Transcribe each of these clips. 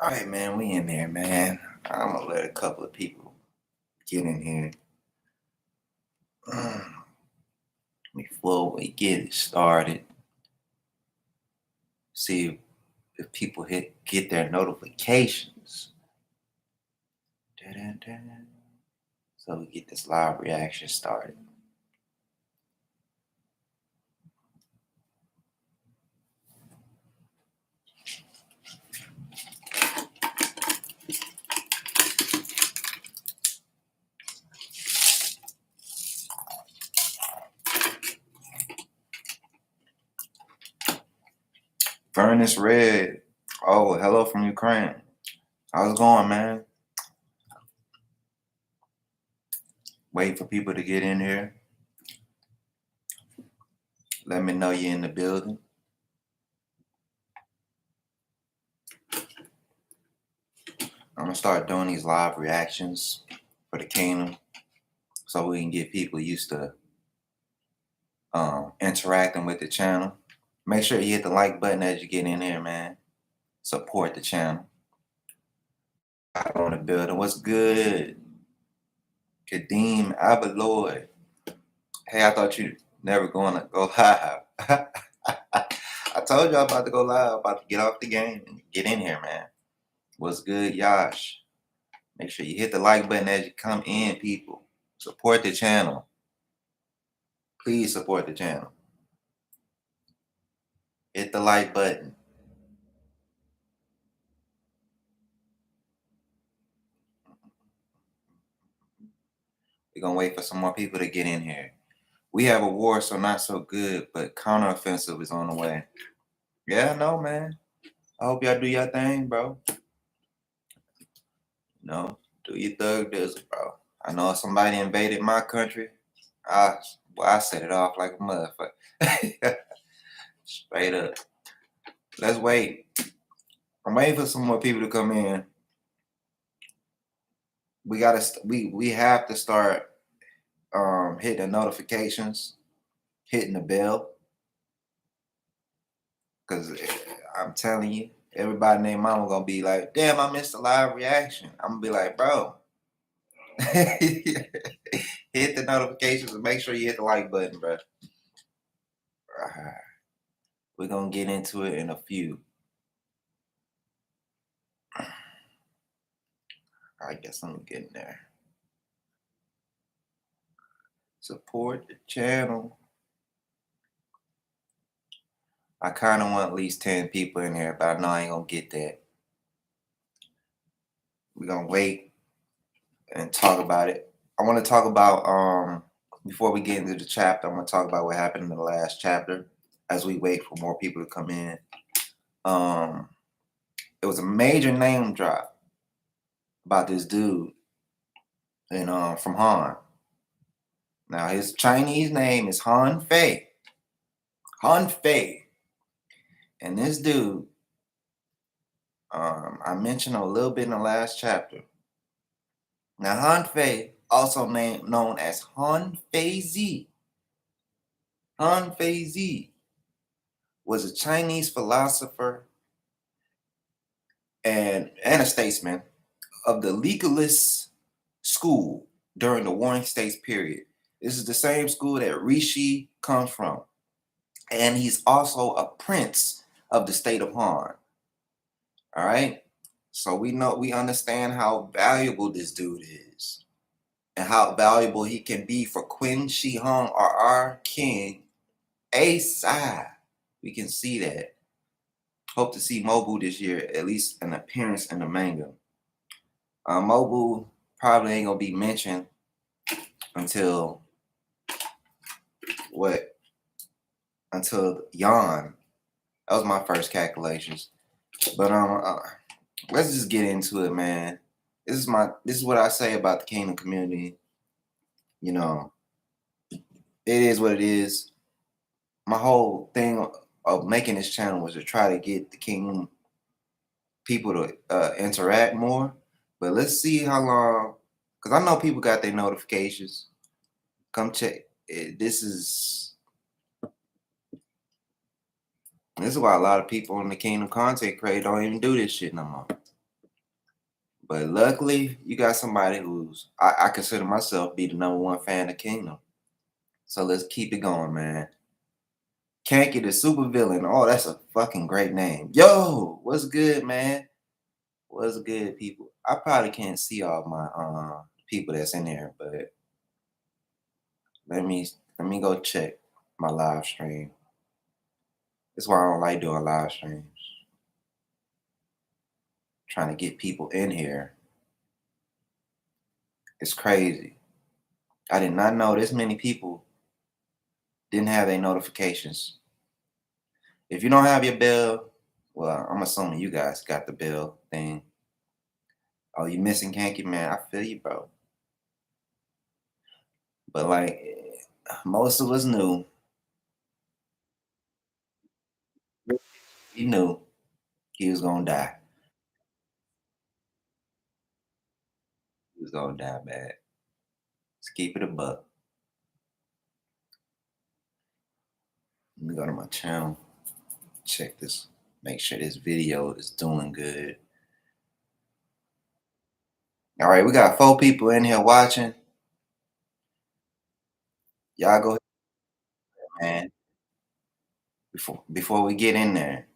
All right, man, we in there, man. I'm gonna let a couple of people get in here before we get it started. See if people get their notifications. Dun-dun-dun. So we get this live reaction started. Furnace Red. Oh, hello from Ukraine. How's it going, man? Wait for people to get in here. Let me know you're in the building. I'm gonna start doing these live reactions for the kingdom so we can get people used to interacting with the channel. Make sure you hit the like button as you get in there, man. Support the channel. Out on the building. What's good? Kadeem Abaloy. Hey, I thought you never gonna go live. I told you I'm about to go live, about to get off the game and get in here, man. What's good, Yash? Make sure you hit the like button as you come in, people. Support the channel. Please support the channel. Hit the like button. We're gonna wait for some more people to get in here. We have a war, so not so good, but counteroffensive is on the way. Yeah, I know, man. I hope y'all do your thing, bro. Do your thug dizzle, bro. I know if somebody invaded my country, I set it off like a motherfucker. Straight up. Let's wait. I'm waiting for some more people to come in. We have to start hitting the notifications, hitting the bell. Because I'm telling you, everybody named mama gonna be like, damn, I missed a live reaction. I'm gonna be like, bro. Hit the notifications and make sure you hit the like button, bro. We're gonna get into it in a few. I guess I'm getting there. Support the channel. I kind of want at least 10 people in here, but I know I ain't gonna get that. We're gonna wait and talk about it. I want to talk about before we get into the chapter, I'm gonna talk about what happened in the last chapter as we wait for more people to come in. It was a major name drop about this dude and from Han. Now his Chinese name is Han Fei. Han Fei. And this dude, I mentioned a little bit in the last chapter. Now Han Fei, also known as Han Fei Zi. Han Fei Zi was a Chinese philosopher and a statesman of the legalist school during the Warring States period. This is the same school that Rishi comes from. And he's also a prince of the state of Han. All right? So we understand how valuable this dude is and how valuable he can be for Qin Shi Huang or our king, A-side. We can see that. Hope to see Mobu this year, at least an appearance in the manga. Mobu probably ain't gonna be mentioned until Yan. That was my first calculations. But let's just get into it, man. This is what I say about the Kingdom community. It is what it is. My whole thing of making this channel was to try to get the Kingdom people to interact more. But let's see how long, because I know people got their notifications. Come check. This is why a lot of people in the Kingdom content creator don't even do this shit no more. But luckily, you got somebody who's I consider myself be the number one fan of Kingdom. So let's keep it going, man. Kanky the super villain. Oh, that's a fucking great name. Yo, what's good, man? What's good, people? I probably can't see all my people that's in there, but let me let me go check my live stream. That's why I don't like doing live streams. Trying to get people in here. It's crazy. I did not know this many people didn't have their notifications. If you don't have your bell, well, I'm assuming you guys got the bell thing. Oh, you missing Kanky, man? I feel you, bro. But like most of us knew, he knew he was gonna die. He was gonna die bad. Let's keep it a buck. Let me go to my channel, check this, make sure this video is doing good. All right, we got 4 people in here watching. Y'all go ahead, man. Before we get in there,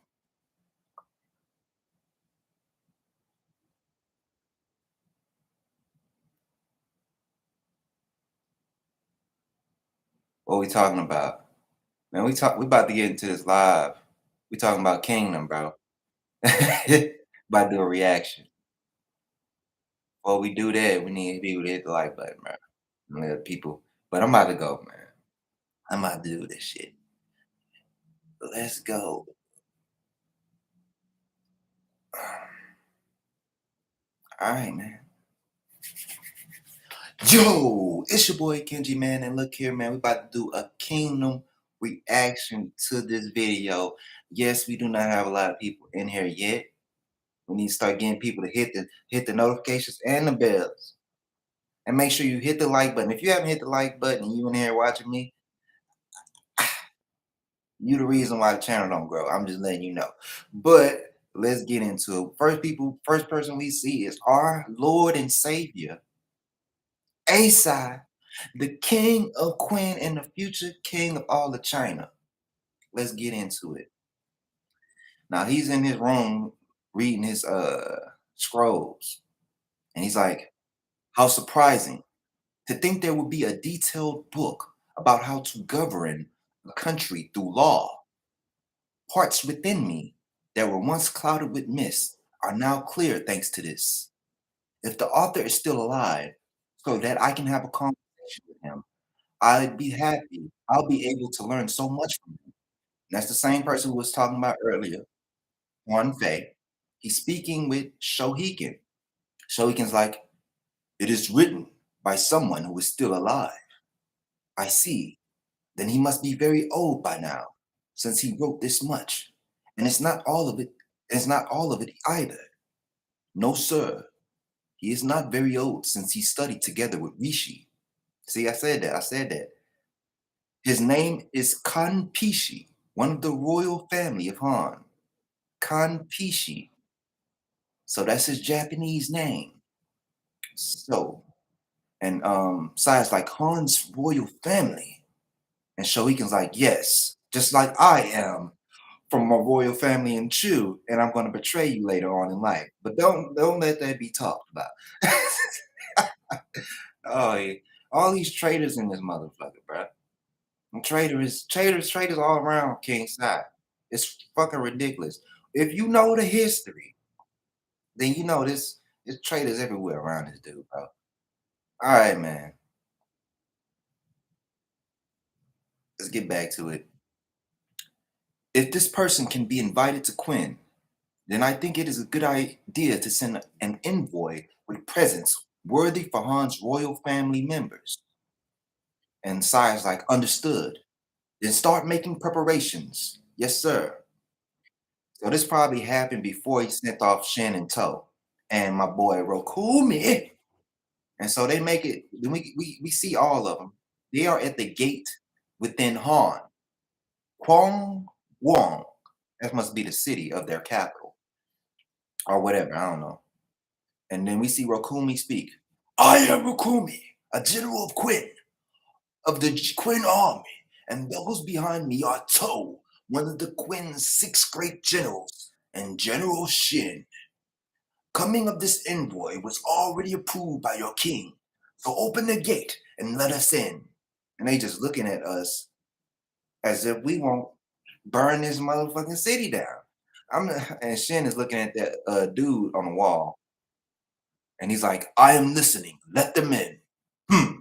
what we talking about? Man, we about to get into this live. We talking about Kingdom, bro. About to do a reaction. Before we do that, we need people to hit the like button, bro. And let people. But I'm about to go, man. I'm about to do this shit. Let's go. All right, man. Yo, it's your boy Kenji, man. And look here, man. We about to do a Kingdom reaction to this video. Yes, we do not have a lot of people in here yet. We need to start getting people to hit the notifications and the bells. And make sure you hit the like button. If you haven't hit the like button and you in here watching me, you the reason why the channel don't grow. I'm just letting you know. But let's get into it. First person we see is our Lord and Savior, Asai, the King of Queen and the future King of all of China. Let's get into it. Now he's in his room reading his scrolls, and he's like, "How surprising to think there would be a detailed book about how to govern a country through law. Parts within me that were once clouded with mist are now clear thanks to this. If the author is still alive, so that I can have a conversation with him, I'd be happy. I'll be able to learn so much from him." That's the same person who was talking about earlier, Juan Fei. He's speaking with Shohiken. Shohiken's like, "It is written by someone who is still alive. I see. Then he must be very old by now, since he wrote this much. And it's not all of it. It's not all of it either. No, sir. He is not very old since he studied together with Rishi." See, I said that. I said that. His name is Kanpishi, one of the royal family of Han. Kanpishi. So that's his Japanese name. So, and besides like Han's royal family. And Shoiken's like, "Yes, just like I am from a royal family in Chu, and I'm gonna betray you later on in life. But don't let that be talked about." Oh, yeah. All these traitors in this motherfucker, bro. And traitors all around King's side. It's fucking ridiculous. If you know the history, then you know there's traitors everywhere around this dude, bro. All right, man. Let's get back to it. If this person can be invited to Quinn, then I think it is a good idea to send an envoy with presents worthy for Han's royal family members. And Sire's like, "Understood. Then start making preparations." Yes, sir. So this probably happened before he sent off Shen and Toe and my boy Rokumi. And so they make it, then we see all of them. They are at the gate within Han. Kwong Wong. That must be the city of their capital or whatever. I don't know. And then we see Rokumi speak. I am Rokumi, a general of Quinn, of the Quinn army, and those behind me are To, one of the Quinn's six great generals, and General Shin. Coming of this envoy was already approved by your king, so open the gate and let us in. And they just looking at us as if we won't burn this motherfucking city down. And Shin is looking at that dude on the wall, and he's like, "I am listening. Let them in. Hmm.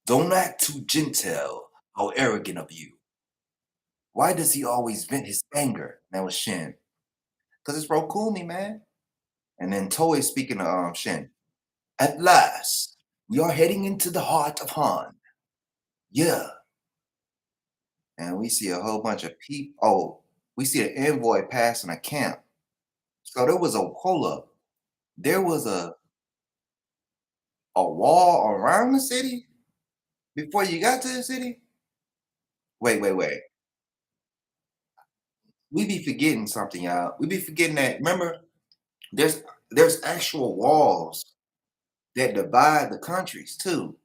Don't act too gentle. How arrogant of you. Why does he always vent his anger?" That was Shin. Cause it's Rokumi, man. And then Toei speaking to Shin. At last, we are heading into the heart of Han. Yeah. And we see a whole bunch of people. Oh, we see an envoy passing a camp. So there was a hold up. There was a wall around the city before you got to the city. Wait. We be forgetting something, y'all. We be forgetting that. Remember, there's there's actual walls that divide the countries too.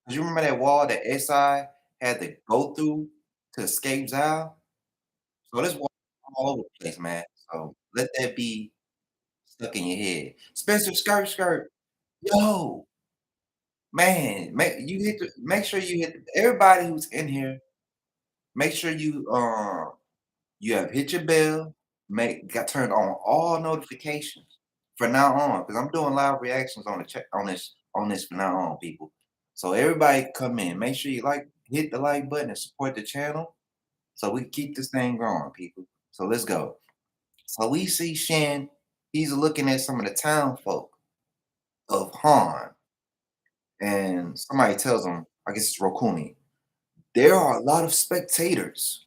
'Cause you remember that wall that SI had to go through to escape Zal? So this wall all over the place, man. So let that be stuck in your head. Spencer skirt. Yo, man, make sure you hit everybody who's in here, make sure you have hit your bell, make got turned on all notifications from now on, because I'm doing live reactions on the chat on this from now on, people. So everybody come in. Make sure you hit the like button and support the channel so we can keep this thing going, people. So let's go. So we see Shin, he's looking at some of the town folk of Han, and somebody tells him, I guess it's Rokuni, there are a lot of spectators.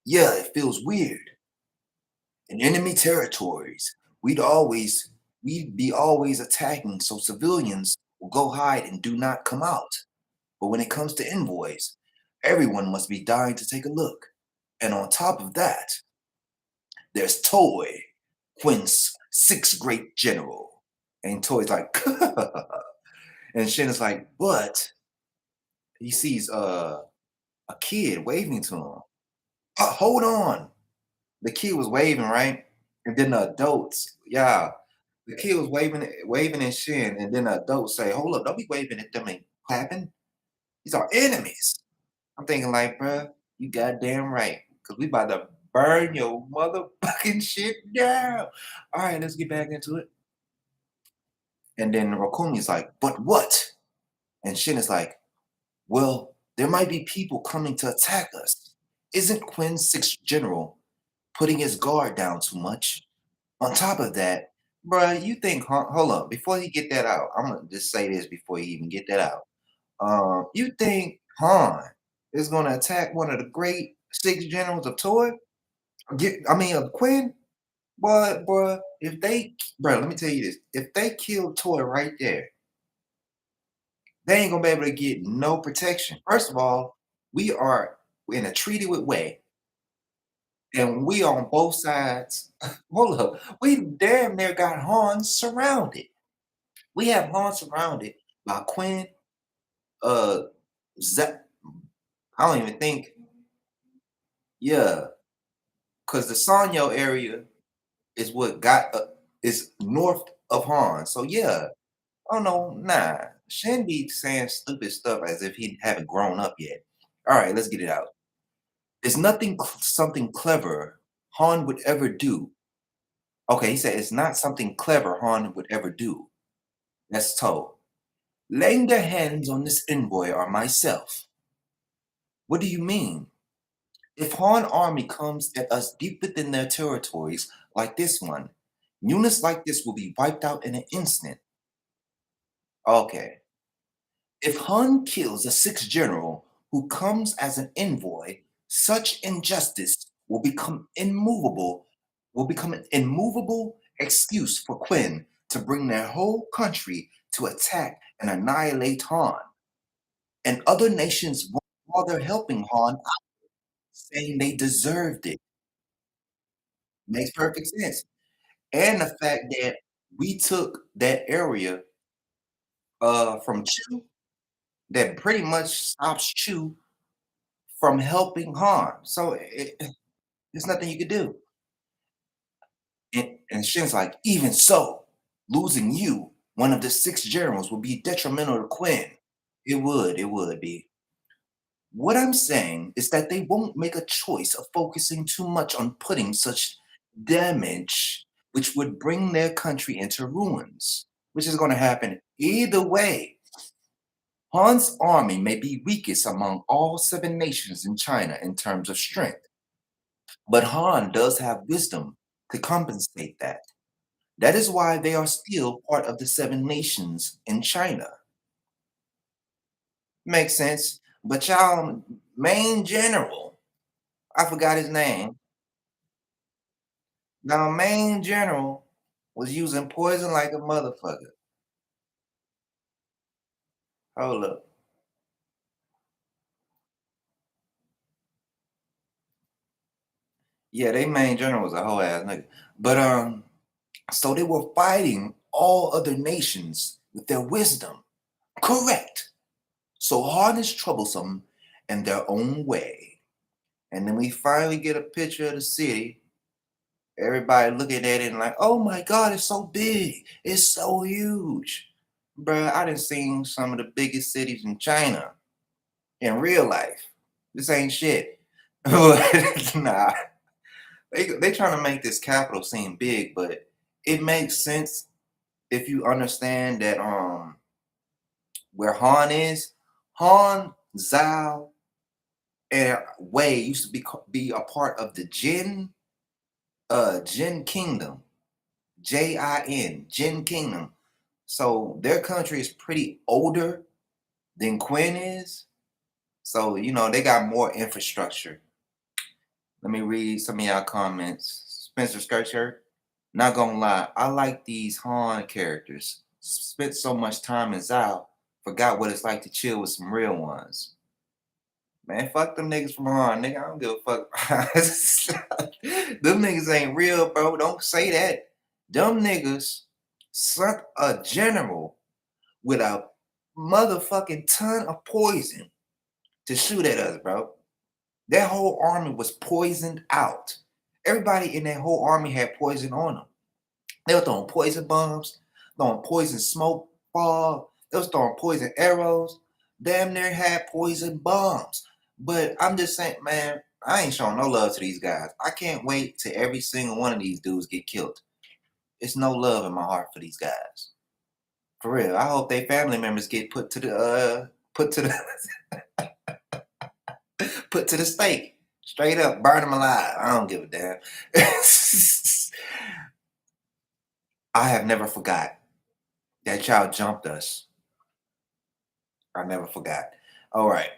Yeah, it feels weird. In enemy territories, we'd be always attacking, so civilians will go hide and do not come out. But when it comes to envoys, everyone must be dying to take a look. And on top of that, there's Toy, Quinn's sixth great general. And Toy's like, and Shin is like, but he sees a kid waving to him. Hold on. The kid was waving, right? And then the adults, yeah, the kid was waving at Shin, and then the adults say, hold up, don't be waving at them and clapping. These are enemies. I'm thinking like, bruh, you goddamn right. Cause we about to burn your motherfucking shit down. All right, let's get back into it. And then Rakumi's like, but what? And Shin is like, well, there might be people coming to attack us. Isn't Quinn's sixth general putting his guard down too much? On top of that, bruh, you think, hold up, before he get that out, I'm gonna just say this before you even get that out. You think Han is gonna attack one of the great six generals of Toy? Of Quinn? But bruh, bruh, let me tell you this. If they kill Toy right there, they ain't gonna be able to get no protection. First of all, we are in a treaty with Wei, and we on both sides. Hold up, we damn near got Han surrounded. We have Han surrounded by Quinn, uh, Zep. I don't even think, yeah, because the Sanyo area is what got is north of Han. So yeah, oh no, nah. Shin be saying stupid stuff as if he haven't grown up yet. All right, let's get it out. It's something clever Han would ever do. Okay, he said it's not something clever Han would ever do. That's told. Laying their hands on this envoy or myself. What do you mean? If Han army comes at us deep within their territories like this one, units like this will be wiped out in an instant. Okay. If Han kills a sixth general who comes as an envoy, such injustice will become an immovable excuse for Quinn to bring their whole country to attack and annihilate Han. And other nations won't bother helping Han out, saying they deserved it. Makes perfect sense. And the fact that We took that area from Chu that pretty much stops Chu from helping Han. So there's nothing you could do. And Shin's like, even so, losing you, one of the six generals, would be detrimental to Quinn. It would be. What I'm saying is that they won't make a choice of focusing too much on putting such damage, which would bring their country into ruins, which is going to happen either way. Han's army may be weakest among all seven nations in China in terms of strength, but Han does have wisdom to compensate that. That is why they are still part of the seven nations in China. Makes sense. But y'all main general, I forgot his name. Now main general was using poison like a motherfucker. Hold up. Yeah, they main general was a whole ass nigga. But so they were fighting all other nations with their wisdom. Correct. So hard is troublesome in their own way. And then we finally get a picture of the city. Everybody looking at it and like, oh my God, it's so big. It's so huge. Bruh, I done seen some of the biggest cities in China in real life. This ain't shit. Nah, they trying to make this capital seem big, but it makes sense if you understand that where Han is, Han, Zhao, and Wei used to be a part of the Jin Kingdom. Jin Kingdom. So their country is pretty older than Quinn is. So, they got more infrastructure. Let me read some of y'all comments. Spencer Skirt. Not gonna lie, I like these Han characters. Spent so much time in Zao, forgot what it's like to chill with some real ones. Man, fuck them niggas from Han, nigga. I don't give a fuck. Them niggas ain't real, bro. Don't say that. Them niggas sunk a general with a motherfucking ton of poison to shoot at us, bro. That whole army was poisoned out. Everybody in that whole army had poison on them. They were throwing poison bombs, throwing poison smoke fog. They was throwing poison arrows. Damn near had poison bombs. But I'm just saying, man, I ain't showing no love to these guys. I can't wait till every single one of these dudes get killed. It's no love in my heart for these guys. For real. I hope they family members get put to the stake. Straight up, burn them alive. I don't give a damn. I have never forgot that child jumped us. I never forgot. All right.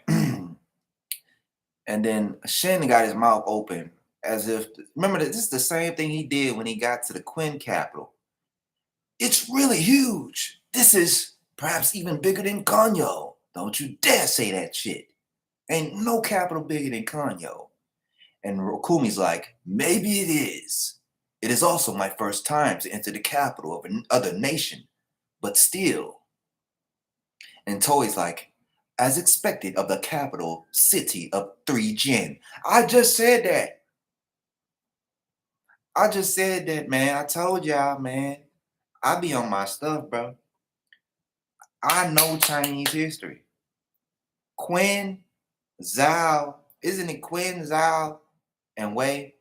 And then Shin got his mouth open as if, remember that this is the same thing he did when he got to the Quinn capital. It's really huge. This is perhaps even bigger than Kanyo. Don't you dare say that shit. Ain't no capital bigger than Kanyo. And Rokumi's like, maybe it is. It is also my first time to enter the capital of another nation, but still. And Toei's like, as expected of the capital city of three Jin. I just said that. Man. I told y'all, man. I be on my stuff, bro. I know Chinese history. Quinn, Zhao, isn't it Quinn, Zhao, and Wei?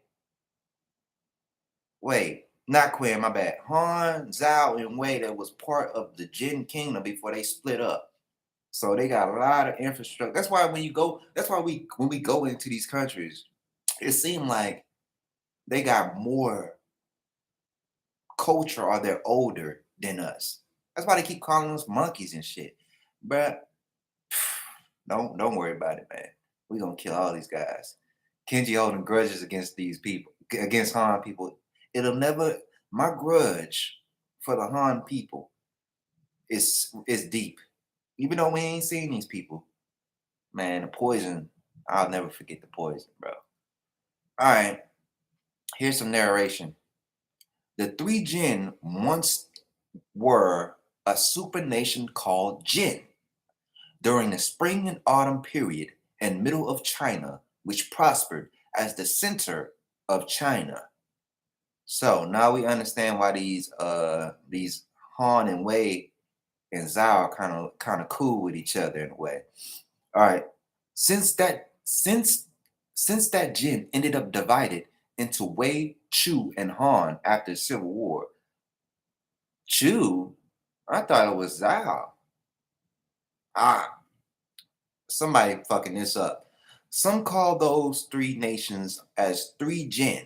Wait, not Quinn, my bad. Han, Zhao, and Wei that was part of the Jin Kingdom before they split up. So they got a lot of infrastructure. That's why when we go into these countries, it seemed like they got more culture or they're older than us. That's why they keep calling us monkeys and shit. But don't worry about it, man. We gonna kill all these guys. Kenji holding grudges against these people, against Han people. It'll never. My grudge for the Han people is deep. Even though we ain't seen these people, man, the poison. I'll never forget the poison, bro. All right, here's some narration. The three Jin once were a supernation called Jin during the spring and autumn period and middle of China, which prospered as the center of China. So now we understand why these Han and Wei and Zhao are kind of cool with each other in a way. All right. Since that since since that Jin ended up divided into Wei, Chu, and Han after the Civil War. Chu? I thought it was Zhao. Ah, somebody fucking this up. Some call those three nations as three Jin.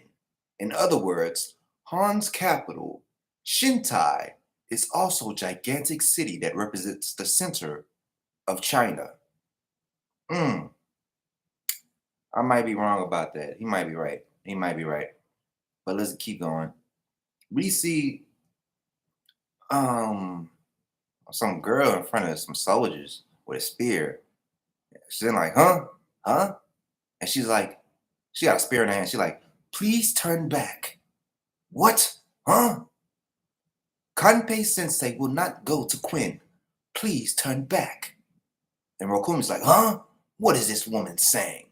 In other words, Han's capital, Shintai, is also a gigantic city that represents the center of China. Hmm. I might be wrong about that. He might be right. He might be right. But let's keep going. We see um some girl in front of some soldiers with a spear. She's like, huh? Huh? And she's like, she got a spear in her hand. She's like, please turn back. What? Huh? Kanpei sensei will not go to Quinn. Please turn back. And Rokumi's like, huh? What is this woman saying?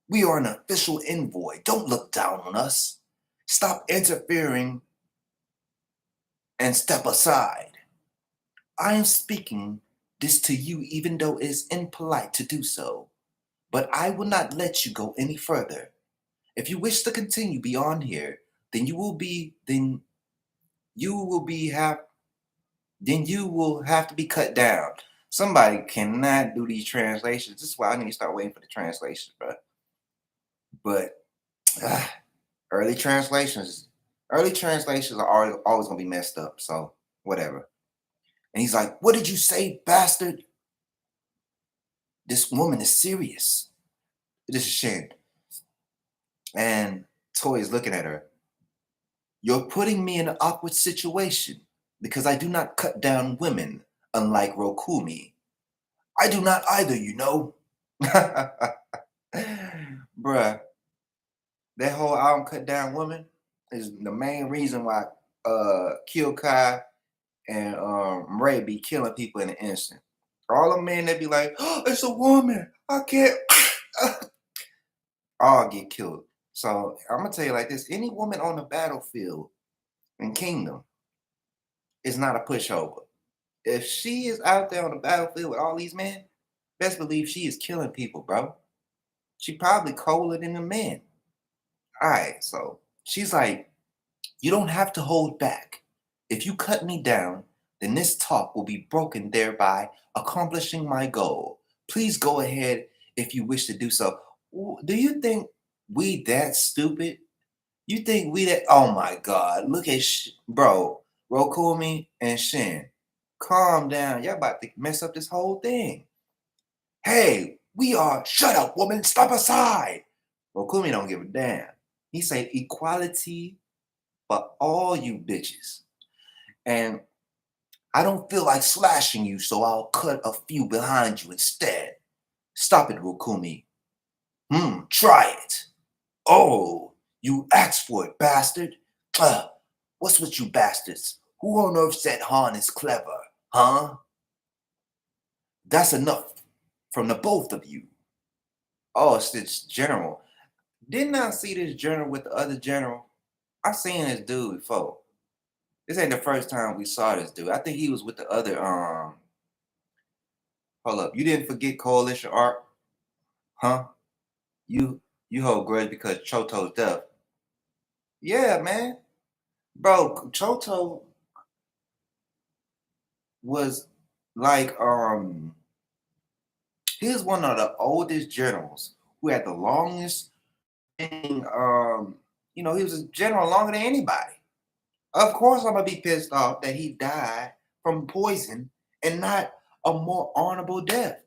We are an official envoy. Don't look down on us. Stop interfering and step aside. I am speaking this to you even though it is impolite to do so, but I will not let you go any further. If you wish to continue beyond here, then you will be have then you will have to be cut down. Somebody cannot do these translations. This is why I need to start waiting for the translations, bro. But uh, early translations, early translations are always gonna be messed up. So whatever. And he's like, "What did you say, bastard? This woman is serious." This is Shin. And Toy is looking at her. You're putting me in an awkward situation because I do not cut down women, unlike Rokumi. I do not either, you know. Bruh, that whole I don't cut down women is the main reason why Kyokai and Ray be killing people in an instant. All the men that be like, oh, it's a woman. I can't all get killed. So I'm gonna tell you like this: any woman on the battlefield in Kingdom is not a pushover. If she is out there on the battlefield with all these men, best believe she is killing people, bro. She probably colder than the men. All right, so she's like, you don't have to hold back. If you cut me down, then this talk will be broken, thereby accomplishing my goal. Please go ahead if you wish to do so. Do you think we that stupid? You think we that? Oh my God! Look at bro, Rokumi and Shin. Calm down. Y'all about to mess up this whole thing. Hey, we are. Shut up, woman. Step aside. Rokumi don't give a damn. He say equality for all you bitches. And I don't feel like slashing you, so I'll cut a few behind you instead. Stop it, Rokumi. Try it. Oh, you asked for it, bastard. What's with you bastards? Who on earth said Han is clever, huh? That's enough from the both of you. Oh, it's this general. Didn't I see this general with the other general? I seen this dude before. This ain't the first time we saw this dude. I think he was with the other hold up. You didn't forget Coalition Arc, huh? You you hold grudge because Choto's death. Yeah, man. Bro, Choto was like he was one of the oldest generals who had the longest reigning, he was a general longer than anybody. Of course I'm gonna be pissed off that he died from poison and not a more honorable death.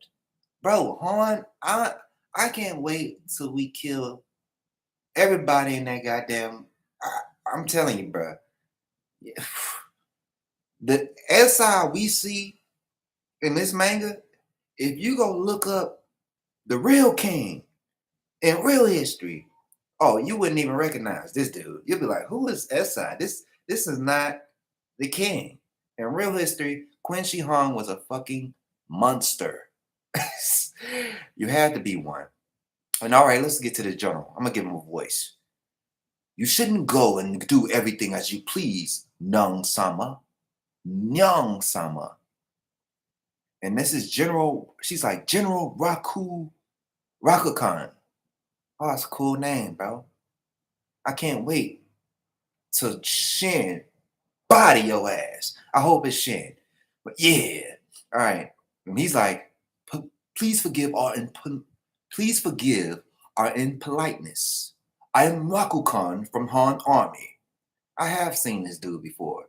Bro, Han, I can't wait till we kill everybody in that goddamn. I'm telling you, bro. The SI we see in this manga, if you go look up the real king in real history, oh, you wouldn't even recognize this dude. You'll be like, who is SI? This is not the king. In real history, Qin Shi Huang was a fucking monster. You had to be one. And all right, let's get to the general. I'm gonna give him a voice. You shouldn't go and do everything as you please, Nung Sama. Nyang Sama. And this is General, she's like General Rakukan. Oh, it's a cool name, bro. I can't wait to Shin body your ass. I hope it's Shin. But yeah. All right. And he's like, please forgive our impoliteness. I am Rakukan from Han Army. I have seen this dude before.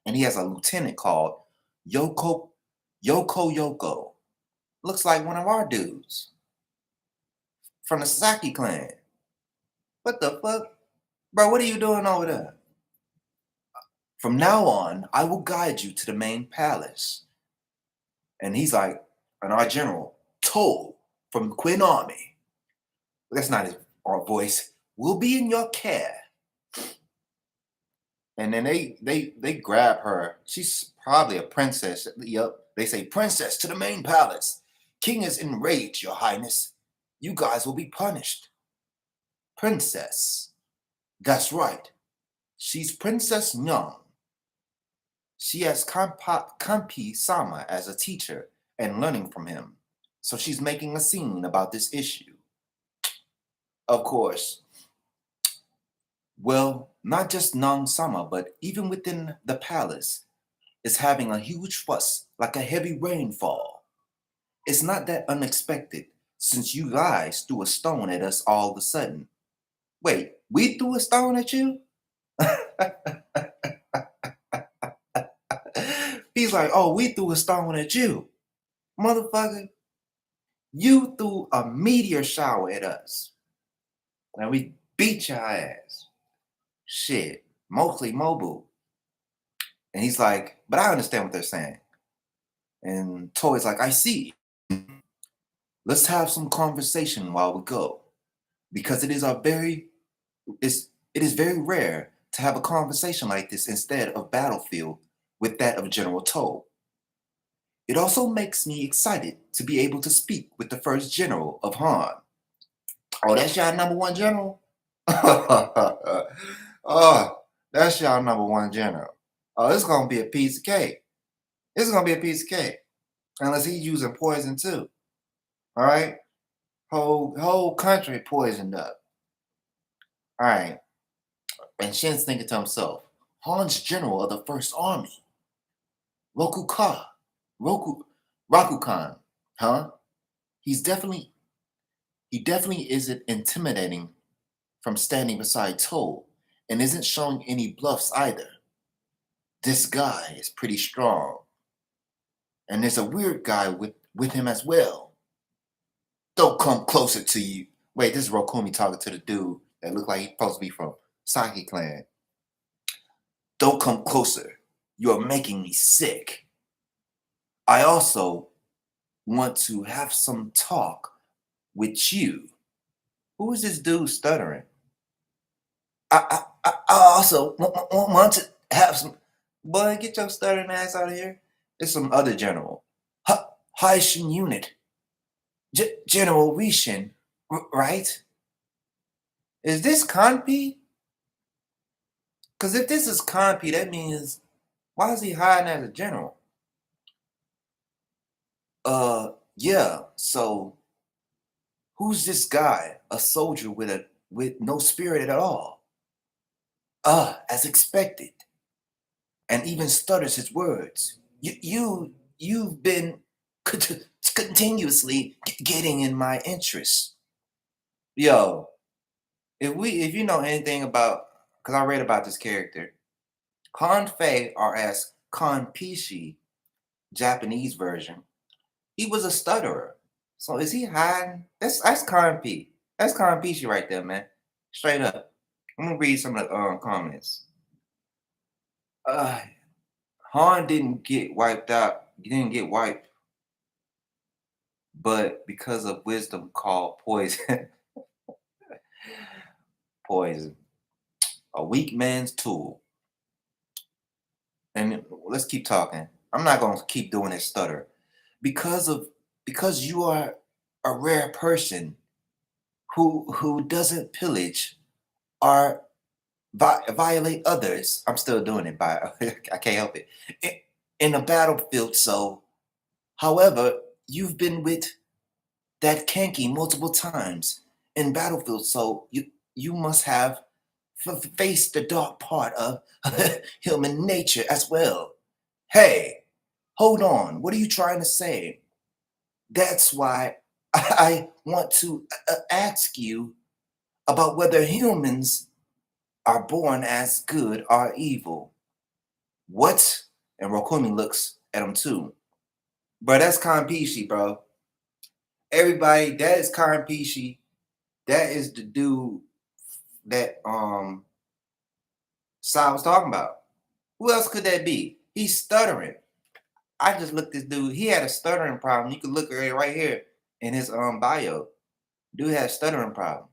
And he has a lieutenant called Yoko. Looks like one of our dudes from the Sasaki clan. What the fuck? Bro, what are you doing over there? From now on, I will guide you to the main palace. And he's like, and our general, Toll, from the Quinn Army. That's not our voice. Will be in your care. And then they grab her. She's probably a princess. Yep. They say, Princess, to the main palace. King is enraged, your highness. You guys will be punished. Princess. That's right. She's Princess Nyang. She has Kampi-sama as a teacher and learning from him. So she's making a scene about this issue. Of course. Well, not just Nang-sama, but even within the palace, is having a huge fuss, like a heavy rainfall. It's not that unexpected, since you guys threw a stone at us all of a sudden. Wait, we threw a stone at you? He's like, oh, we threw a stone at you. Motherfucker, you threw a meteor shower at us. And we beat your ass. Shit, mostly mobile. And he's like, but I understand what they're saying. And Toy's like, I see. Let's have some conversation while we go. Because it is very rare to have a conversation like this instead of battlefield with that of General Toll. It also makes me excited to be able to speak with the first general of Han. Oh, that's y'all number one general? Oh, that's y'all number one general. Oh, it's gonna be a piece of cake. It's gonna be a piece of cake. Unless he's using poison too. All right? Whole country poisoned up. All right. And Shin's thinking to himself, Han's general of the First Army. Rakukan, huh? He definitely isn't intimidating from standing beside Toll and isn't showing any bluffs either. This guy is pretty strong. And there's a weird guy with him as well. Don't come closer to you. Wait, this is Rokumi talking to the dude that looked like he's supposed to be from Saki clan. Don't come closer. You're making me sick. I also want to have some talk with you. Who is this dude stuttering? I also want to have some. Boy, get your stuttering ass out of here. There's some other general. Haishin unit. General Rishin, right? Is this Kanpi? Because if this is Kanpi, that means, why is he hiding as a general? Yeah, so who's this guy? A soldier with no spirit at all. As expected. And even stutters his words. You've been continuously getting in my interest. Yo, if you know anything about, because I read about this character, Kanfei, or as Kanpishi, Japanese version, he was a stutterer. So is he hiding? That's Kanpi. That's Kanpishi right there, man. Straight up. I'm gonna read some of the comments. Han didn't get wiped out. He didn't get wiped, but because of wisdom called poison. Poison. A weak man's tool. and let's keep talking. I'm not gonna keep doing this stutter because of because you are a rare person who doesn't pillage or violate others. I'm still doing it by I can't help it in a battlefield. So, however, you've been with that Kenki multiple times in battlefield, so you must have faced the dark part of human nature as well. Hey, hold on. What are you trying to say? That's why I want to ask you about whether humans are born as good or evil. What? And Rokumi looks at him too. Bro, that's Kanpishi, bro. Everybody, that is Kanpishi. That is the dude that Sai was talking about. Who else could that be? He's stuttering. I just looked this dude. He had a stuttering problem. You can look at it right here in his bio. Dude had a stuttering problem.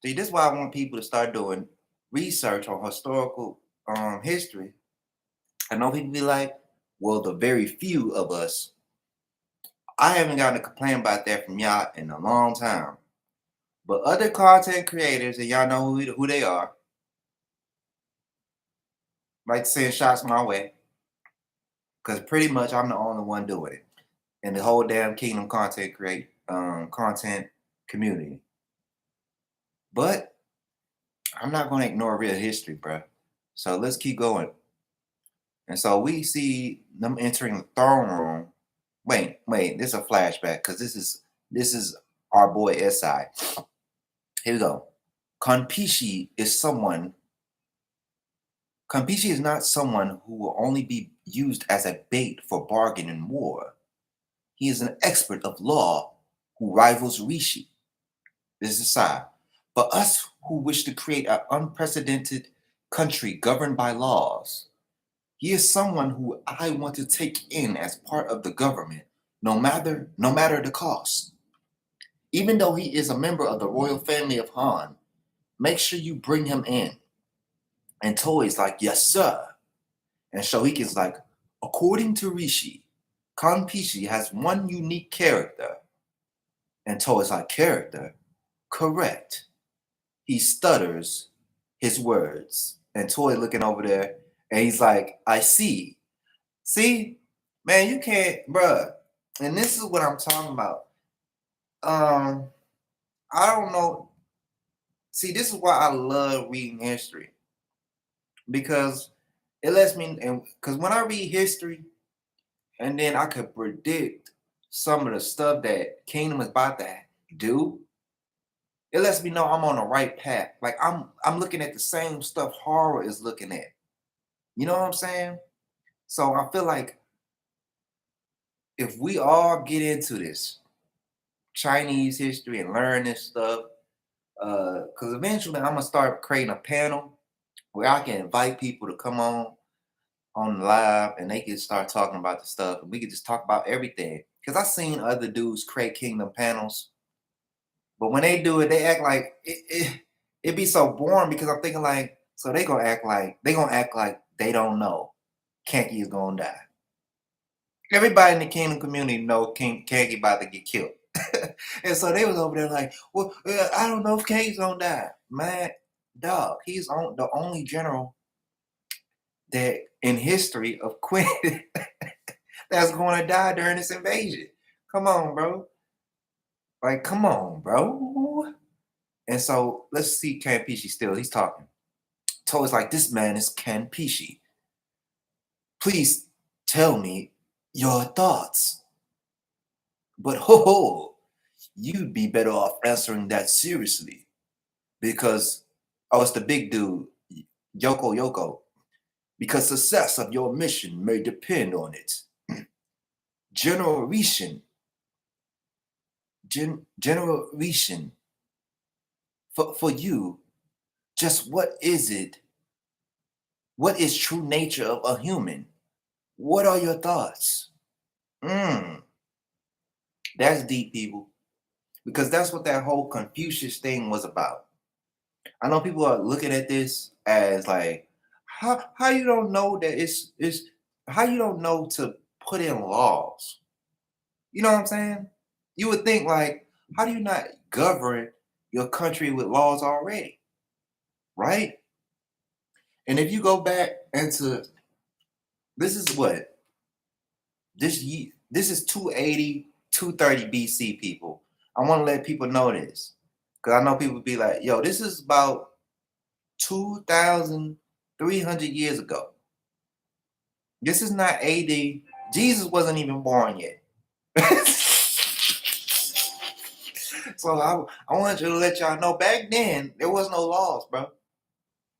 See, this is why I want people to start doing research on historical history. I know people be like, well, the very few of us. I haven't gotten a complaint about that from y'all in a long time. But other content creators, and y'all know who they are, like to send shots my way. Because pretty much I'm the only one doing it in the whole damn Kingdom content community. But I'm not going to ignore real history, bro. So let's keep going. And so we see them entering the throne room. Wait, this is a flashback because this is our boy SI. Here we go. Kanpishi is not someone who will only be used as a bait for bargain in war. He is an expert of law who rivals Rishi. This is Sai. For us who wish to create an unprecedented country governed by laws, he is someone who I want to take in as part of the government, no matter the cost. Even though he is a member of the royal family of Han, make sure you bring him in. And Toei's like, yes, sir. And Shoiki's like, according to Rishi, Kanpishi has one unique character. And Toei's like, character? Correct. He stutters his words. And Toei looking over there, and he's like, I see. See? Man, you can't, bruh. And this is what I'm talking about. I don't know. See, this is why I love reading history. Because it lets me, and because when I read history, and then I could predict some of the stuff that Kingdom is about to do, it lets me know I'm on the right path. Like I'm looking at the same stuff horror is looking at. You know what I'm saying? So I feel like if we all get into this Chinese history and learn this stuff, because eventually I'm gonna start creating a panel where I can invite people to come on live and they can start talking about the stuff and we can just talk about everything. Because I've seen other dudes create Kingdom panels, but when they do it, they act like it be so boring because I'm thinking like, so they gonna act like they don't know Kenki is gonna die. Everybody in the Kingdom community know Kenki about to get killed. And so they was over there like, well, I don't know if Kenki's gonna die. Man, dog, he's the only general that in history of Quinn that's going to die during this invasion. Come on, bro. Like, come on, bro. And so let's see Kanpishi still. He's talking. Toei's like, this man is Kanpishi. Please tell me your thoughts. But you'd be better off answering that seriously. Because, it's the big dude, Yoko. Because success of your mission may depend on it. General Rishin, for you, just what is it? What is true nature of a human? What are your thoughts? That's deep, people. Because that's what that whole Confucius thing was about. I know people are looking at this as like, How you don't know that it's how you don't know to put in laws? You know what I'm saying? You would think like, how do you not govern your country with laws already, right? And if you go back into this is what this is 280, 230 BC, people. I want to let people know this because I know people be like, yo, this is about 2,300 years ago. This is not AD. Jesus wasn't even born yet. So I wanted to let y'all know back then there was no laws, bro.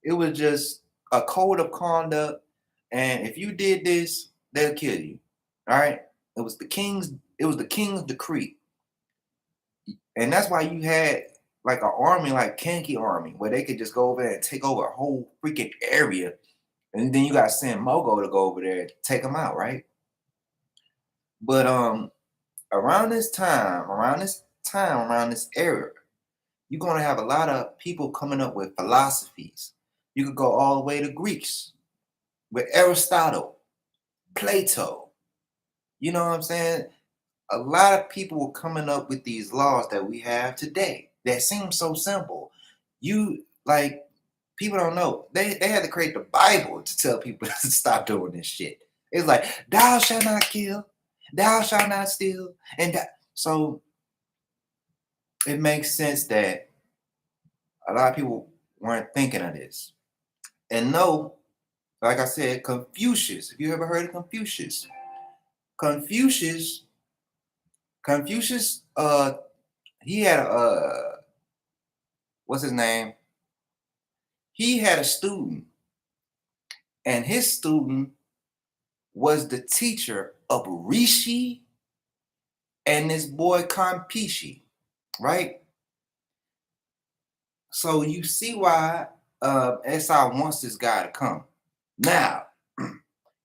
It was just a code of conduct, and if you did this, they'll kill you. All right. It was the king's decree. And that's why you had like an army like Kenji army where they could just go over there and take over a whole freaking area. And then you got to send Mogo to go over there to take them out, right? But around this era, you're gonna have a lot of people coming up with philosophies. You could go all the way to Greeks with Aristotle, Plato. You know what I'm saying? A lot of people were coming up with these laws that we have today that seem so simple. You like people don't know. They had to create the Bible to tell people to stop doing this shit. It's like thou shalt not kill, thou shalt not steal, and so it makes sense that a lot of people weren't thinking of this. And no, like I said, Confucius. Have you ever heard of Confucius? Confucius, Confucius, he had what's his name? He had a student, and his student was the teacher of Rishi and this boy Kampishi, right? So you see why SI wants this guy to come. Now,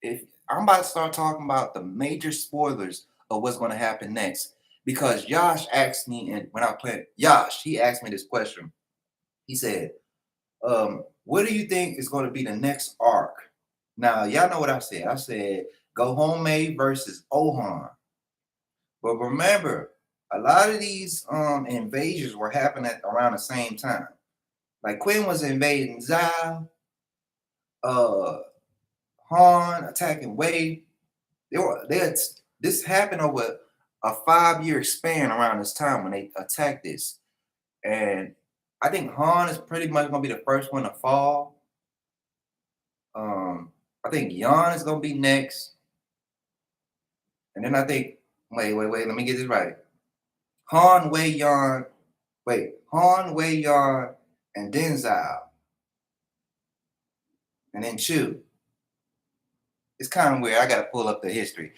if I'm about to start talking about the major spoilers of what's going to happen next, because Yash asked me, and when I played Yash, he asked me this question. He said, what do you think is going to be the next arc? Now, y'all know what I said. I said, go homemade versus Ohan. But remember, a lot of these invasions were happening around the same time. Like Quinn was invading Zao, Han attacking Wei. This happened over a 5-year span around this time when they attacked this. And I think Han is pretty much gonna be the first one to fall. I think Yan is gonna be next. And then I think, wait, let me get this right. Han, Wei, Yan, and then Zao. And then Chu. It's kind of weird. I gotta pull up the history.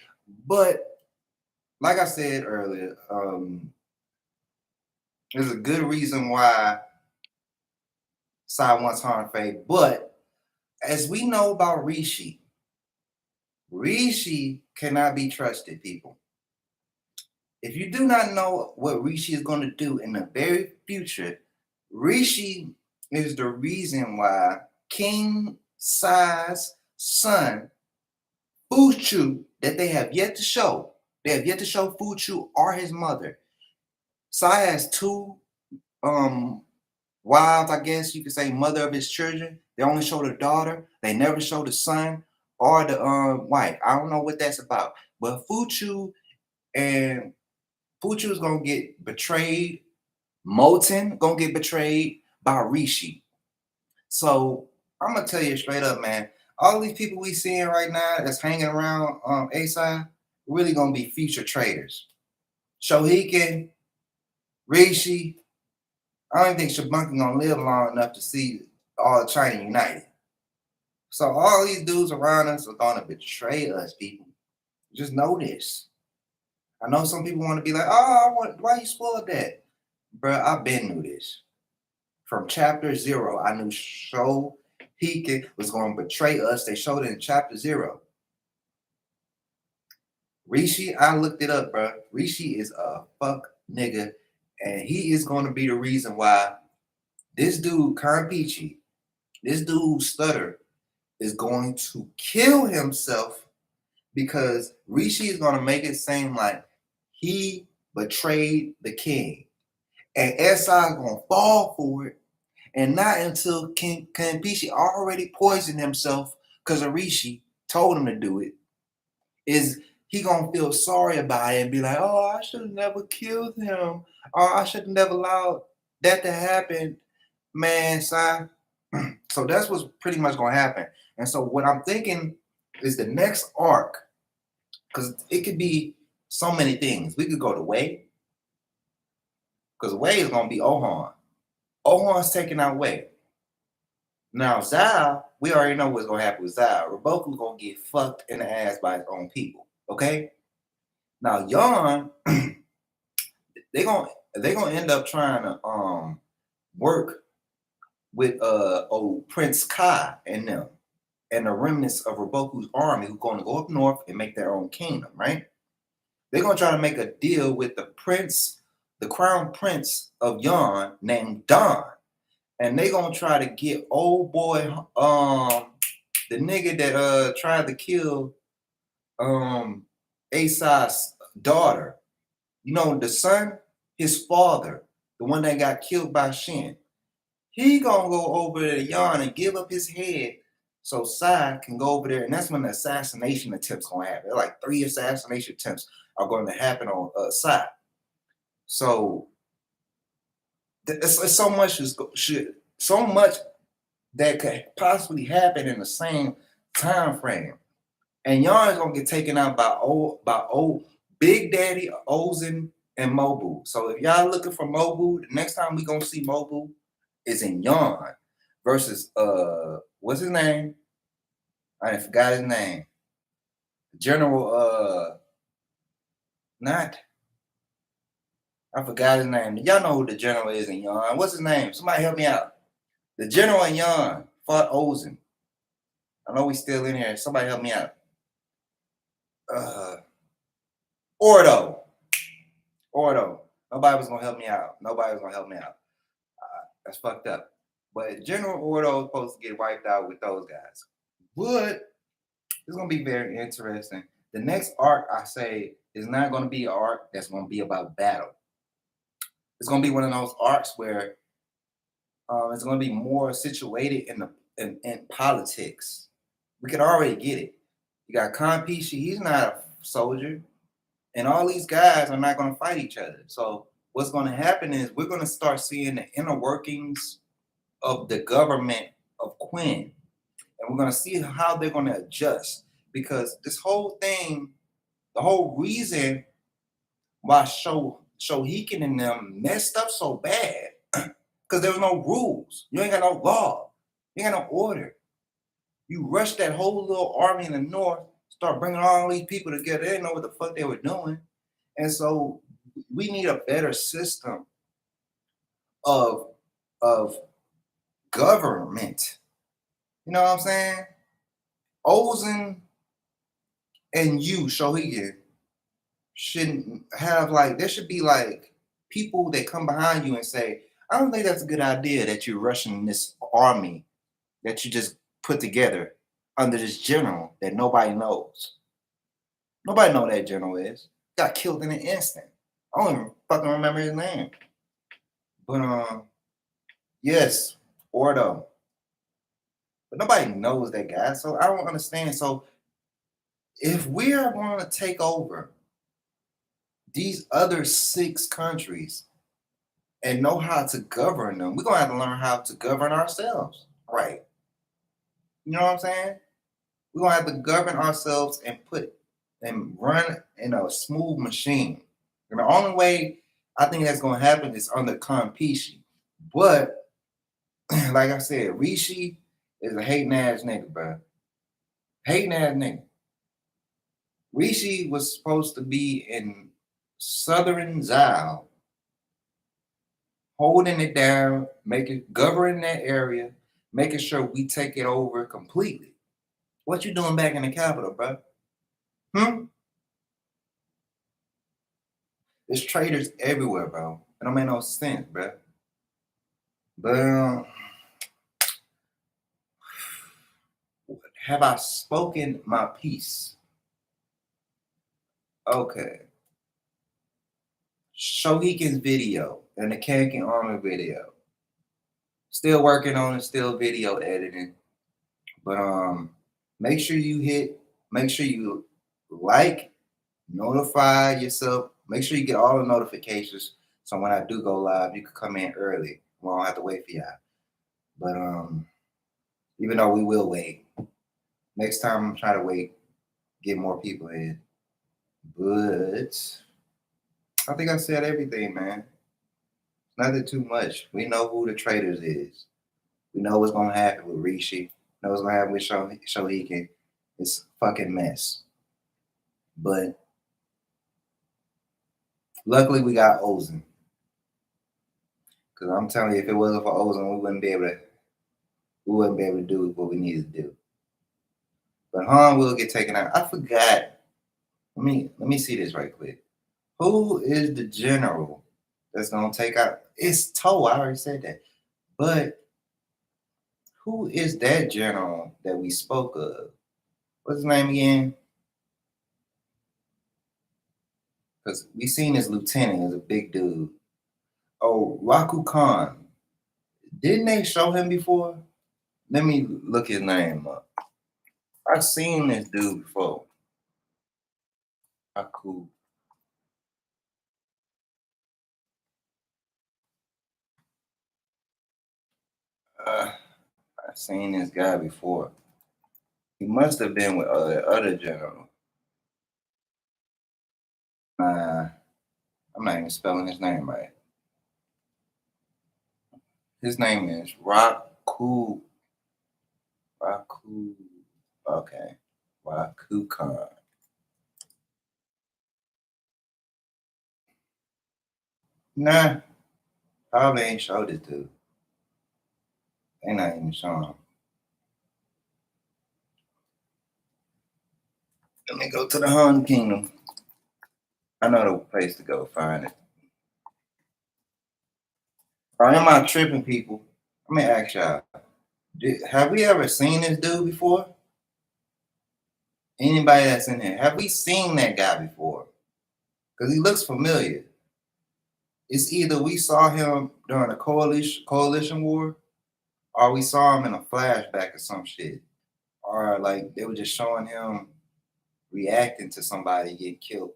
But like I said earlier, there's a good reason why Sai wants Han Fei. But as we know about Rishi cannot be trusted, people. If you do not know what Rishi is going to do in the very future, Rishi is the reason why King Sai's son, Fuchu, that they have yet to show Fuchu or his mother. Sai has two wives, I guess you could say, mother of his children. They only show the daughter. They never show the son or the wife. I don't know what that's about. But Fuchu is gonna get betrayed. Moten gonna get betrayed by Rishi. So I'm gonna tell you straight up, man. All these people we seeing right now that's hanging around A-side really gonna be future traitors. Shohiken, Rishi. I don't think Shabunki gonna live long enough to see all China united. So all these dudes around us are gonna betray us, people. Just know this. I know some people want to be like, why you spoiled that? Bro, I've been knew this. From chapter 0, I knew Shohiken was going to betray us. They showed it in chapter 0. Rishi, I looked it up, bro. Rishi is a fuck nigga, and he is going to be the reason why this dude, Karpichi, this dude stutter, is going to kill himself because Rishi is going to make it seem like he betrayed the king. And SI is going to fall for it. And not until Kenji already poisoned himself because Rishi told him to do it, is he going to feel sorry about it and be like, oh, I should have never killed him. Or I should have never allowed that to happen. Man, son. So that's what's pretty much going to happen. And so what I'm thinking is the next arc, because it could be so many things. We could go to Wei, because Wei is going to be Ohan. Ohan's taking out Wei. Now, Zao, we already know what's going to happen with Zao. Raboku's going to get fucked in the ass by his own people. Okay? Now, Yarn, they're gonna end up trying to work with old Prince Kai and them and the remnants of Raboku's army who's going to go up north and make their own kingdom, right? They're gonna try to make a deal with the crown prince of Yarn named Don. And they're gonna try to get old boy the nigga that tried to kill Asai's daughter. You know, the son, his father, the one that got killed by Shin. He gonna go over to Yarn and give up his head so Sai can go over there, and that's when the assassination attempts gonna happen. Like 3 assassination attempts are going to happen on Sai. So it's so much that could possibly happen in the same time frame. And Yarn is gonna get taken out by old Big Daddy Ozen and Mobu. So if y'all looking for Mobu, the next time we gonna see Mobu is in Yarn versus what's his name? I forgot his name. General I forgot his name. Y'all know who the general is in Yarn. What's his name? Somebody help me out. The general in Yarn fought Ozen. I know we still in here. Somebody help me out. Ordo. Nobody was gonna help me out. That's fucked up. But General Ordo is supposed to get wiped out with those guys. But it's gonna be very interesting. The next arc, I say, is not gonna be an arc that's gonna be about battle. It's gonna be one of those arcs where it's gonna be more situated in politics. We can already get it. You got Kanpishi, he's not a soldier, and all these guys are not gonna fight each other. So what's gonna happen is we're gonna start seeing the inner workings of the government of Quinn, and we're gonna see how they're gonna adjust, because this whole thing, the whole reason why Shohiken and them messed up so bad, because there was no rules. You ain't got no law. You ain't got no order. You rushed that whole little army in the north, start bringing all these people together. They didn't know what the fuck they were doing. And so we need a better system of government. You know what I'm saying? Ozen and you, Shohigen, shouldn't have there should be people that come behind you and say, I don't think that's a good idea that you're rushing this army that you just put together under this general that nobody knows. Nobody know that general is. Got killed in an instant. I don't even fucking remember his name. But yes, Ordo. But nobody knows that guy, so I don't understand. So if we are going to take over these other 6 countries and know how to govern them, we're going to have to learn how to govern ourselves, right? You know what I'm saying? We're going to have to govern ourselves and run in a smooth machine. And the only way I think that's going to happen is under Kanpishi. But, like I said, Rishi is a hating ass nigga, bro. Hating ass nigga. Rishi was supposed to be in southern Zao, holding it down, governing that area, making sure we take it over completely. What you doing back in the capital, bro? There's traitors everywhere, bro. It don't make no sense, bro. But Have I spoken my piece? Okay. Shohiken's video and the Kanken Army video. Still working on it, still video editing. But make sure you like, notify yourself, make sure you get all the notifications. So when I do go live, you can come in early. We won't have to wait for y'all. But even though we will wait, next time I'm trying to wait, get more people in. But I think I said everything, man. Nothing too much. We know who the traitors is. We know what's gonna happen with Rishi. We know what's gonna happen with Shohiken. It's a fucking mess. But luckily we got Ozen. Cause I'm telling you, if it wasn't for Ozen, we wouldn't be able to do what we needed to do. But Han will get taken out. I forgot. Let me see this right quick. Who is the general that's gonna take out? It's Toe. I already said that. But who is that general that we spoke of? What's his name again? Because we seen his lieutenant as a big dude. Oh, Raku Khan. Didn't they show him before? Let me look his name up. I've seen this dude before. Raku. I've seen this guy before. He must have been with other general. I'm not even spelling his name right. His name is Raku. Raku. Okay. Raku Khan. Nah, probably ain't showed it to. They not even showing him. Let me go to the Han Kingdom. I know the place to go find it. Or am I tripping, people? Let me ask y'all. Have we ever seen this dude before? Anybody that's in here, have we seen that guy before? Because he looks familiar. It's either we saw him during the coalition war, or we saw him in a flashback or some shit. Or like they were just showing him reacting to somebody get killed.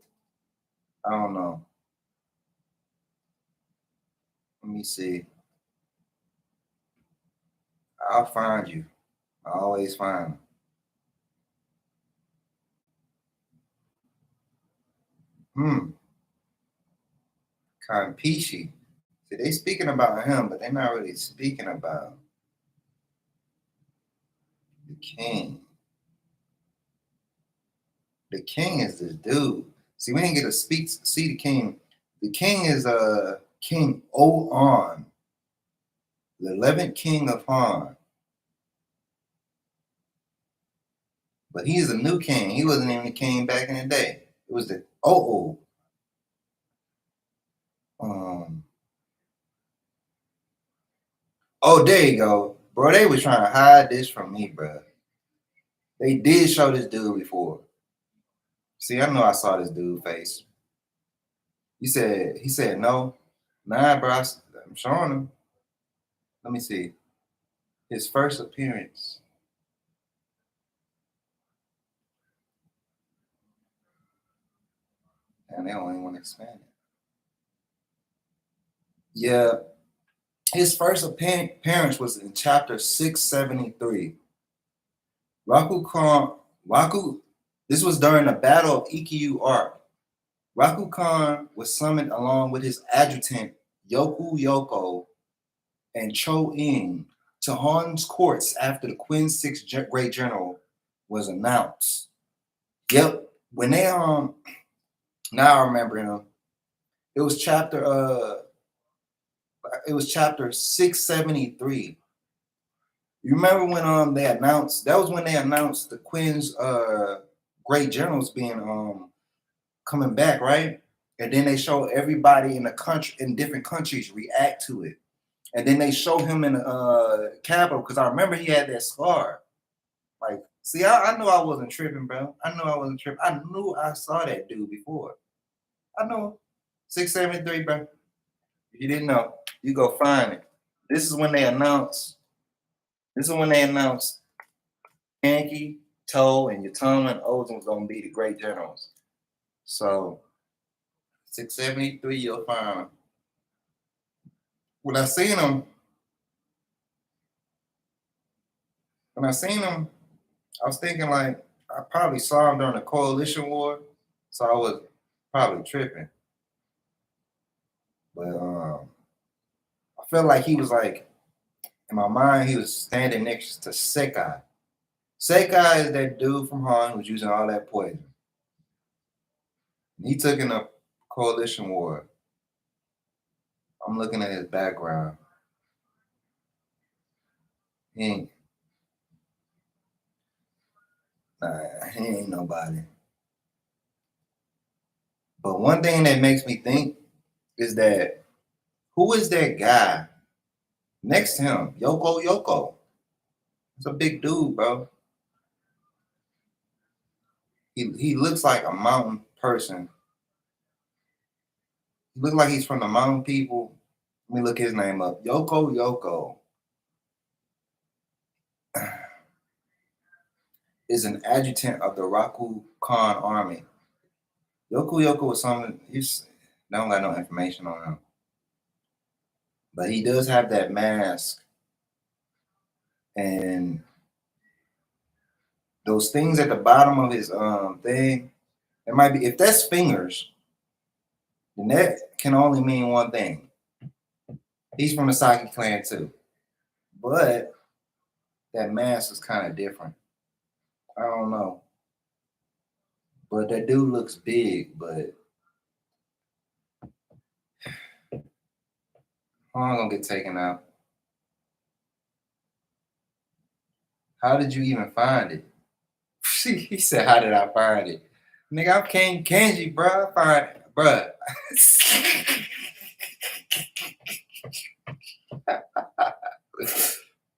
I don't know. Let me see. I'll find you. I always find him. Kanpishi. See, they speaking about him, but they're not really speaking about the king. The king is this dude. See, we didn't get to see the king. The king is King O-On, the 11th king of Han. But he's a new king. He wasn't even the king back in the day. It was the O-O. Oh, there you go. Bro, they was trying to hide this from me, bro. They did show this dude before. See, I know I saw this dude face. He said no. Nah, bro, I'm showing him. Let me see. His first appearance. And they don't even want to expand it. Yeah. His first appearance was in chapter 673. This was during the Battle of Ikkyu Arc. Raku Khan was summoned along with his adjutant Yoku Yoko and Cho In to Han's courts after the Queen Sixth Great General was announced. Yep, when they now I remember him. It was chapter 673. You remember when they announced, that was when they announced the Quinn's great generals being coming back, right? And then they show everybody in the country, in different countries, react to it. And then they show him in the capital, because I remember he had that scar, like See, I knew I wasn't tripping, bro. I knew I wasn't tripping. I knew I saw that dude before. I know. 673, bro. If you didn't know, you go find it. This is when they announced. This is when they announced Kenji, Toe, and Yatoma and Ozen was gonna be the great generals. So 673, you'll find him. When I seen him, when I seen him, I was thinking like I probably saw him during the Coalition War, so I was probably tripping. But I felt like he was like in my mind he was standing next to Sekai. Sekai is that dude from Han who was using all that poison. He took in the Coalition War. I'm looking at his background. He ain't nobody. But one thing that makes me think is that who is that guy next to him? Yoko. It's a big dude, bro. He looks like a mountain person. He looks like he's from the mountain people. Let me look his name up. Yoko is an adjutant of the Raku Khan army. Yoko is something. I don't got no information on him, but he does have that mask and those things at the bottom of his thing. It might be if that's fingers, then that can only mean one thing. He's from the Saki clan too, but that mask is kind of different. I don't know, but that dude looks big. But I'm gonna get taken out. How did you even find it? He said, "How did I find it?" Nigga, I'm King Kenji, bro. I find it, bro.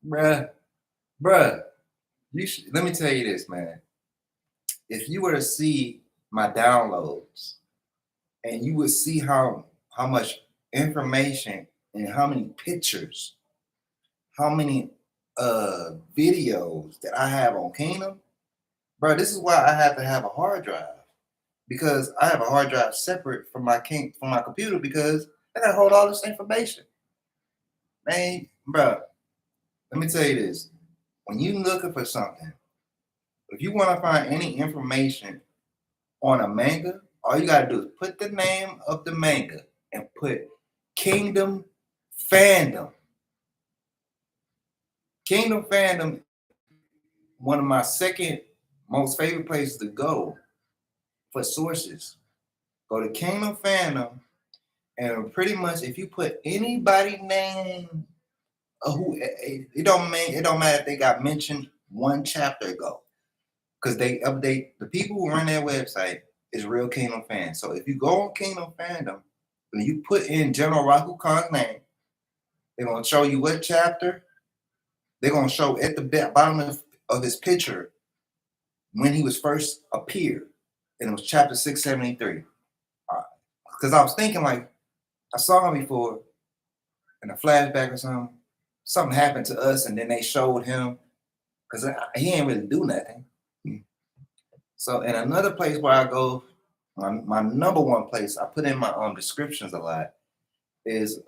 bruh. Let me tell you this, man. If you were to see my downloads, and you would see how much information and how many pictures, how many videos that I have on Kingdom, bro. This is why I have to have a hard drive because I have a hard drive separate from my computer because I gotta hold all this information, man, bro. Let me tell you this: when you looking for something, if you want to find any information on a manga, all you gotta do is put the name of the manga and put Kingdom Fandom. Kingdom Fandom, one of my second most favorite places to go for sources. Go to Kingdom Fandom, and pretty much if you put anybody name who it don't matter if they got mentioned one chapter ago, because they update the people who run their website is real Kingdom fans. So if you go on Kingdom Fandom and you put in General Raku Khan's name, they're gonna show you what chapter. They're gonna show at the bottom of his picture when he was first appeared, and it was chapter 673. Because I was thinking like I saw him before in a flashback or something. Something happened to us, and then they showed him because he ain't really do nothing. So in another place where I go, my number one place I put in my descriptions a lot is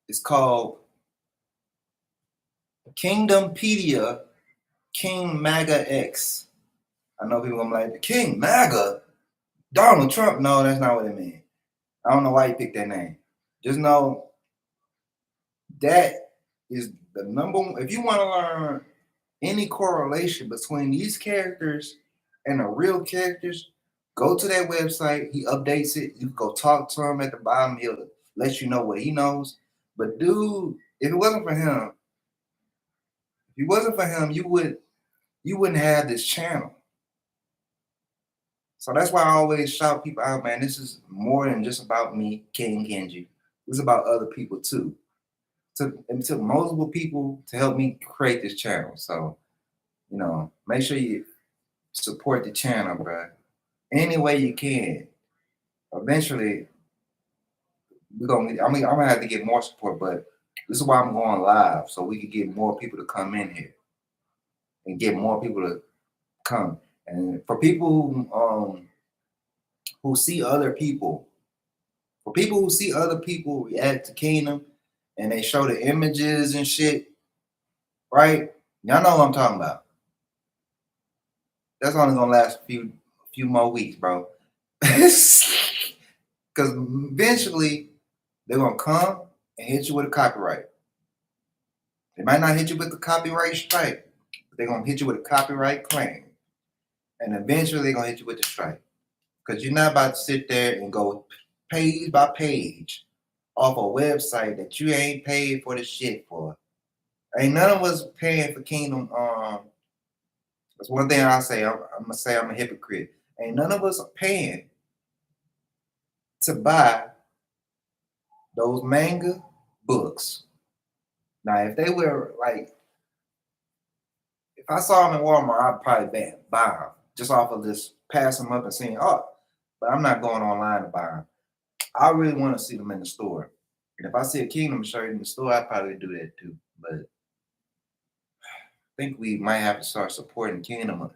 it's called Kingdompedia King Maga X. I know people gonna be like King Maga, Donald Trump. No, that's not what it means. I don't know why you picked that name. Just know that is the number one. If you want to learn any correlation between these characters and the real characters, go to that website. He updates it. You go talk to him at the bottom. He'll let you know what he knows. But dude, if it wasn't for him, you wouldn't have this channel. So that's why I always shout people out, man. This is more than just about me, King Kenji. It's about other people too. it took multiple people to help me create this channel. So, make sure you support the channel, bro. Any way you can. Eventually, I'm gonna have to get more support, but this is why I'm going live, so we can get more people to come in here and get more people to come. And for people who see other people, react to Kingdom and they show the images and shit, right? Y'all know what I'm talking about. That's only gonna last a few more weeks, bro. Because eventually they're gonna come and hit you with a copyright. They might not hit you with the copyright strike, but they're gonna hit you with a copyright claim. And eventually they're gonna hit you with the strike. Because you're not about to sit there and go page by page off a website that you ain't paid for the shit for. Ain't none of us paying for Kingdom. That's one thing I say. I'm gonna say I'm a hypocrite. Ain't none of us paying to buy those manga books. Now, if they were like, if I saw them in Walmart, I'd probably buy them just off of this, pass them up and seeing, oh, but I'm not going online to buy them. I really want to see them in the store. And if I see a Kingdom shirt in the store, I'd probably do that too. But I think we might have to start supporting Kingdom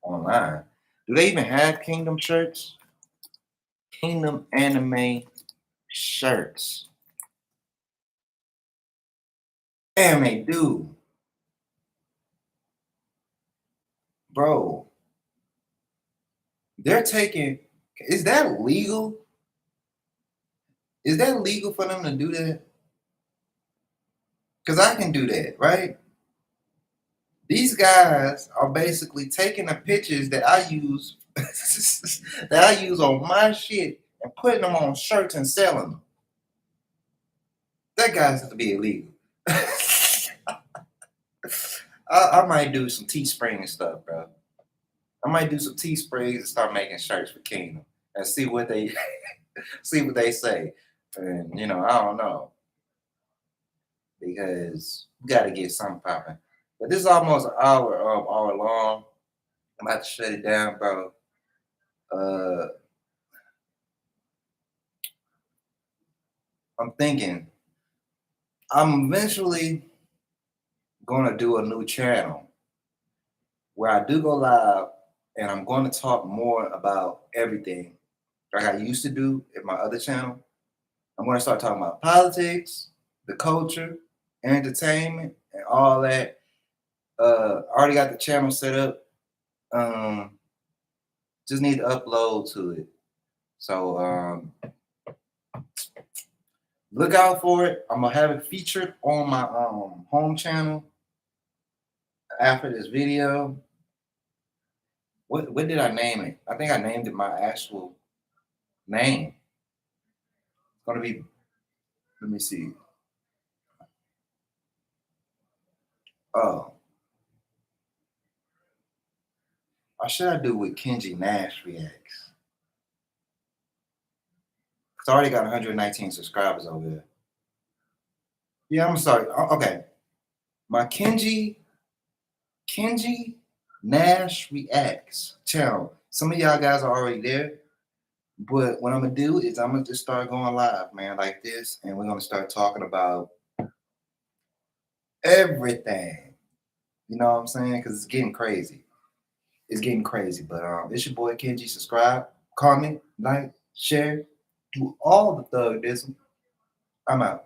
online. Do they even have Kingdom shirts? Kingdom anime shirts. Damn, they do. Bro, they're taking, is that legal? Is that legal for them to do that? Because I can do that, right? These guys are basically taking the pictures that I use on my shit and putting them on shirts and selling them. That guy's have to be illegal. I might do some Teespring and stuff, bro. I might do some Teesprings and start making shirts for Kingdom and see what they say. And I don't know, because we got to get something popping. But this is almost an hour long. I'm about to shut it down, bro. I'm thinking I'm eventually gonna do a new channel where I do go live and I'm going to talk more about everything like I used to do in my other channel. I'm going to start talking about politics, the culture, entertainment, and all that. I already got the channel set up. Just need to upload to it. So look out for it. I'm gonna have it featured on my home channel after this video. What did I name it? I think I named it my actual name. It's gonna be, let me see. Oh. Or should I do with Kenji Nash Reacts? It's already got 119 subscribers over there. Yeah, I'm sorry. Okay. My Kenji Nash Reacts channel. Some of y'all guys are already there. But what I'm gonna do is I'm gonna just start going live, man, like this, and we're gonna start talking about everything. You know what I'm saying? Because it's getting crazy. It's getting crazy. But it's your boy Kenji. Subscribe, comment, like, share, do all the thug dism. I'm out.